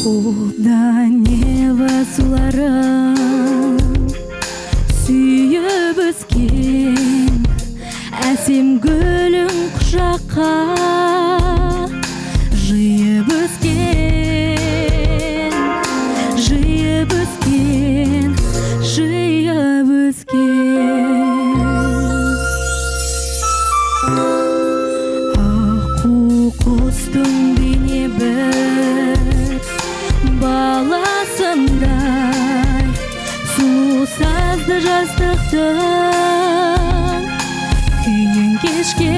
Қолда нева суларың сүйіп өскен әсем гүлің құшаққа жиып өскен, жиып өскен, жиып өскен. Аққу құстың бейне бір баласындай сұлу сазды жастықтың күйін кешкен,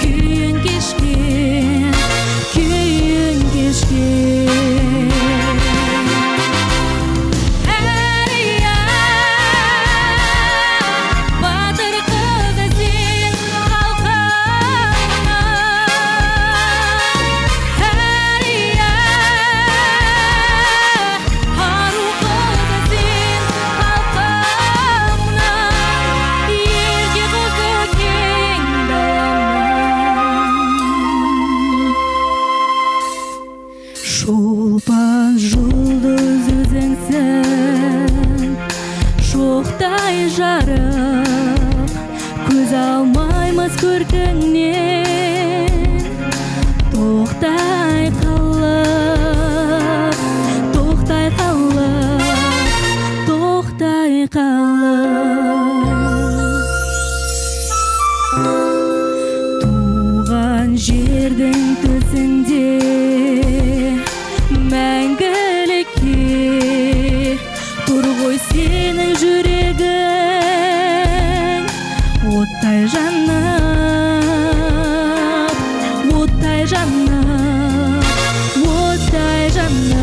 күйін кешкен, күйін кешкен. Әрия батыр қызы сен халқыңа, әрия ару қызы сен халқыңа, ерке қызы кең далаңа. Шолпан жұлдыз өзіңсің, шоқтай жарық, көз алмаймыз көркіңнен. Тоқтай қалып, тоқтай қалып, тоқтай қалып. Туған жердің төсінде мәңгілікке тұр ғой сенің жүрегің, оттай жанып, оттай жанып, оттай жанып.